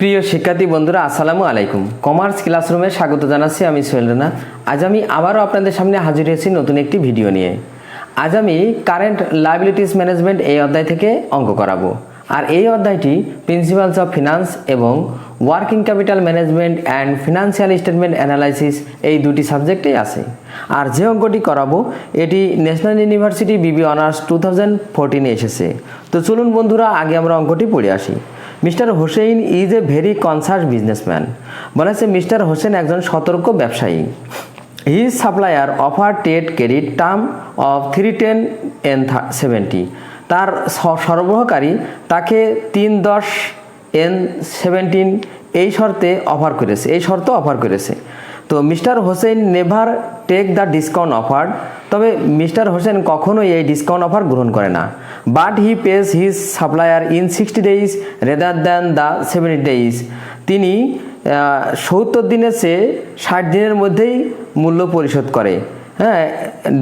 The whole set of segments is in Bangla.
প্রিয় শিক্ষার্থী বন্ধুরা, আসসালামু আলাইকুম। কমার্স ক্লাসরুমে স্বাগত জানাচ্ছি। আমি সোহেল রানা। আজ আমি আবারও আপনাদের সামনে হাজির হয়েছি নতুন একটি ভিডিও নিয়ে। আজ আমি কারেন্ট লাইবিলিটিস ম্যানেজমেন্ট এই অধ্যায় থেকে অঙ্ক করাবো। আর এই অধ্যায়টি প্রিন্সিপালস অফ ফিনান্স এবং working capital management and financial statement analysis এই দুটি সাবজেক্টেই আছে। আর যে অঙ্কটি করাবো এটি ন্যাশনাল ইউনিভার্সিটি বিবি অনার্স 2014 এসেছে। তো চলুন বন্ধুরা, আগে আমরা অঙ্কটি পড়ে আসি। Mister Hossain is a very conscious businessman. বলা হচ্ছে মিস্টার হোসেন একজন সতর্ক ব্যবসায়ী। His supplier offer trade credit term of 310 and 70। তার সরবরাহকারী তাকে 310 and 17 এই শর্তে অফার করেছে। তো mister Hossain never take the discount offer. তবে মিস্টার হোসেন কখনোই এই ডিসকাউন্ট অফার গ্রহণ করে না। But he pays his supplier in 60 days rather than the 70 days। তিনি 70 দিনের চেয়ে 60 দিনের মধ্যেই মূল্য পরিশোধ করে।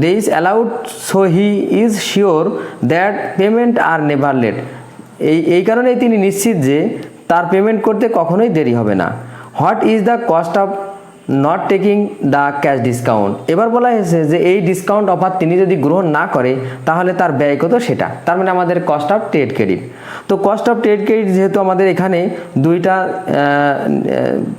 Days allowed, so he is sure that payment are never late. এই কারণেই তিনি নিশ্চিত যে তার পেমেন্ট করতে কখনোই দেরি হবে না। What is the cost of not taking the cash discount. এবার বলা হয়েছে যে এই ডিসকাউন্ট অফার তিনি যদি গ্রহণ না করে তাহলে তার ব্যয় কত সেটা, তার মানে আমাদের কস্ট অফ ট্রেড ক্রেডিট। তো কস্ট অফ ট্রেড ক্রেডিট যেহেতু আমাদের এখানে দুইটা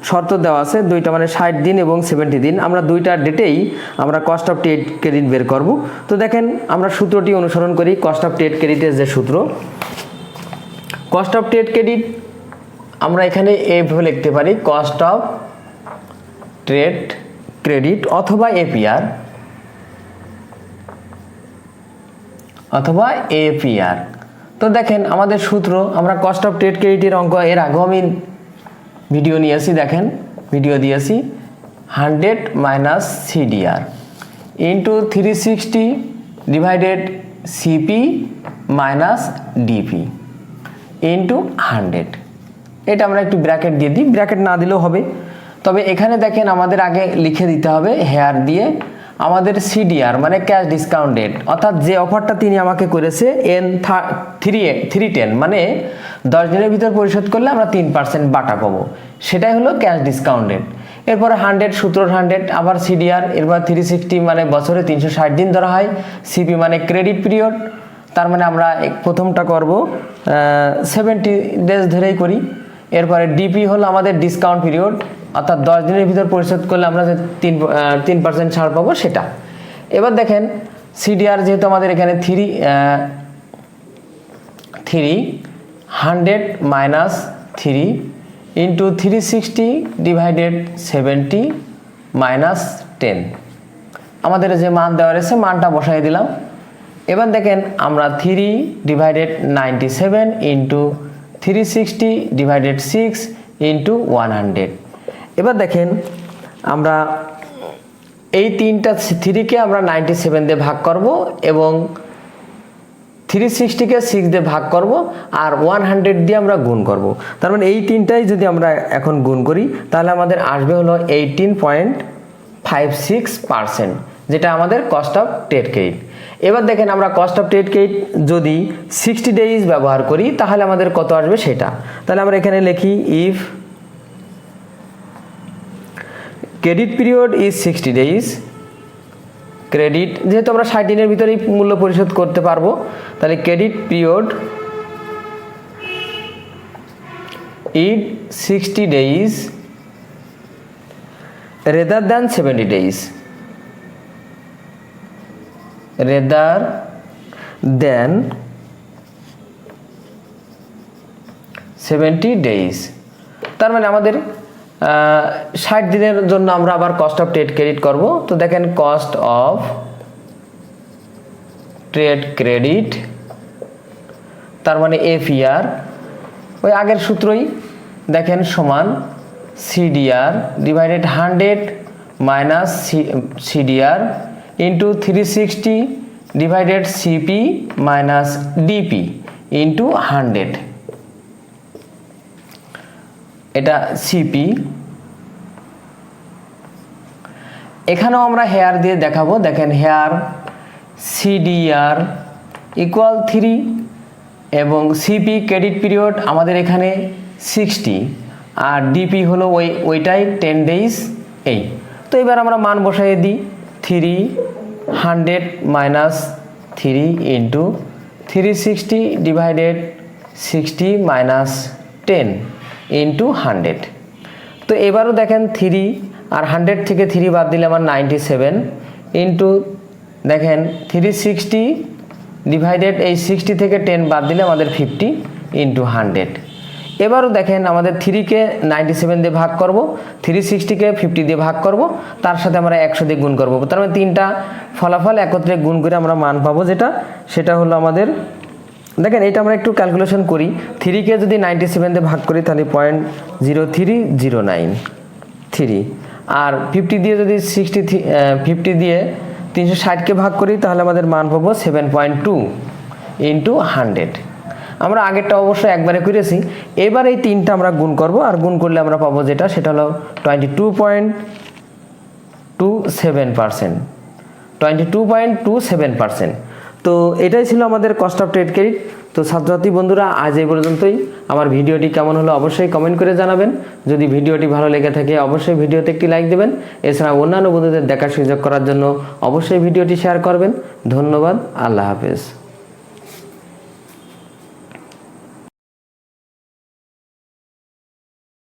শর্ত দেওয়া আছে, দুইটা মানে 60 দিন এবং 70 দিন, আমরা দুইটা ডেটেই আমরা কস্ট অফ ট্রেড ক্রেডিট বের করব। তো দেখেন আমরা সূত্রটি অনুসরণ করি। কস্ট অফ ট্রেড ক্রেডিটের যে সূত্র, কস্ট অফ ট্রেড ক্রেডিট আমরা এখানে এইভাবে লিখতে পারি, কস্ট অফ ট্রেড ক্রেডিট অথবা এপিআর। তো দেখেন আমাদের সূত্র, আমরা কস্ট অফ ট্রেড ক্রেডিটের অঙ্ক এর আগেও আমি ভিডিও নিয়েছি, দেখেন ভিডিও দিয়েছি। 100 minus CDR into 360 divided CP minus DP into 100। এটা আমরা একটু ব্র্যাকেট দিয়ে দিই, ব্র্যাকেট না দিলেও হবে। তবে এখানে দেখেন আমাদের আগে লিখে দিতে হবে হেয়ার দিয়ে আমাদের সিডিআর মানে ক্যাশ ডিসকাউন্ট ডেট, অর্থাৎ যে অফারটা তিনি আমাকে করেছে N310 মানে 10 দিনের ভিতর পরিশোধ করলে আমরা 3% বাটা পাবো, সেটাই হলো ক্যাশ ডিসকাউন্ট ডেট। এরপরে 100 সূত্র 100, আবার সিডিআর, এরপর 360 মানে বছরে 360 দিন ধরা হয়, সিপি মানে ক্রেডিট পিরিয়ড, তার মানে আমরা প্রথমটা করব 70 ডেজ ধরেই করি। এরপরে ডিপি হলো আমাদের ডিসকাউন্ট পিরিয়ড, অর্থাৎ 10 দিনের ভিতর পরিশোধ করলে আমরা যে 3% ছাড় পাবো সেটা। এবার দেখেন সিডিআর যেহেতু আমাদের এখানে 300 মাইনাস 3 ইন্টু 360 ডিভাইডেড 70 মাইনাস 10, আমাদের যে মান দেওয়া রয়েছে মানটা বসাই দিলাম। এবার দেখেন আমরা 3 ডিভাইডেড 97 ইন্টু 360 ডিভাইডেড 6 ইন্টু 100। এবার দেখেন আমরা এই 3কে আমরা 97 দিয়ে ভাগ করব এবং 360কে 6 দিয়ে ভাগ করব আর 100 দিয়ে আমরা গুণ করব। তার মানে এই তিনটাই যদি আমরা এখন গুণ করি তাহলে আমাদের আসবে হলো 18.56%, যেটা আমাদের কস্ট অফ ট্রেড ক্রেডিট। এবার দেখেন আমরা কস্ট অফ ট্রেড ক্রেডিট যদি 60 ডেজ ব্যবহার করি তাহলে আমাদের কত আসবে সেটা। তাহলে আমরা এখানে লিখি if credit period is 60 days, credit যেহেতু আমরা 60 দিনের ভিতরেই মূল্য পরিশোধ করতে পারবো, তাহলে credit period is 60 days rather than 70 days, rather than 70 days। তার মানে আমাদের 60 দিনের জন্য আমরা আবার কস্ট অফ ট্রেড ক্রেডিট করব। তো দেখেন কস্ট অফ ট্রেড ক্রেডিট তার মানে এপিআর, ওই আগের সূত্রই দেখেন সমান CDR divided 100 minus CDR into 360 divided CP minus DP into 100। এটা সিপি। এখানেও আমরা হেয়ার দিয়ে দেখাবো, দেখেন হেয়ার সিডিআর ইকুয়াল 3 এবং সিপি ক্রেডিট পিরিয়ড আমাদের এখানে 60, আর ডিপি হলো ওইটাই 10 days এই। তো এবার আমরা মান বসাই দিই 300 minus 3 into 360 divided 60 minus 10 into 100। তো এবারও দেখেন 3 আর 100 থেকে 3 বাদ দিলে আমার 97 ইন্টু দেখেন 360 ডিভাইডেড এই 60 থেকে 10 বাদ দিলে আমাদের 50 ইন্টু 100। এবারও দেখেন আমাদের 3কে 97 দিয়ে ভাগ করব, 360কে 50 দিয়ে ভাগ করব, তার সাথে আমরা 100 দিয়ে গুণ করব। তার মানে তিনটা ফলাফল একত্রে গুণ করে আমরা মান পাবো, সেটা হলো আমাদের দেখেন এটা আমরা একটু ক্যালকুলেশন করি। 3কে যদি 97 দিয়ে ভাগ করি তাহলে 0.0309 আর 50 দিয়ে যদি 50 দিয়ে 360কে ভাগ করি তাহলে আমাদের মান পাবো 7.2 ইন্টু 100। আমরা আগেরটা অবশ্যই একবারে করেছি, এবার এই তিনটা আমরা গুণ করব, আর গুণ করলে আমরা পাবো সেটা হলো 22.27%। 22.27%। তো এটাই ছিল আমাদের কস্ট অফ ট্রেড ক্রেডিট। তো ছাত্রছাত্রী বন্ধুরা, আজ এই পর্যন্তই। আমার ভিডিওটি কেমন হলো অবশ্যই কমেন্ট করে জানাবেন। যদি ভিডিওটি ভালো লেগে থাকে অবশ্যই ভিডিওতে একটি লাইক দেবেন। এছাড়া অন্যান্য বন্ধুদের দেখার সুযোগ করার জন্য অবশ্যই ভিডিওটি শেয়ার করবেন। ধন্যবাদ। আল্লাহ হাফেজ।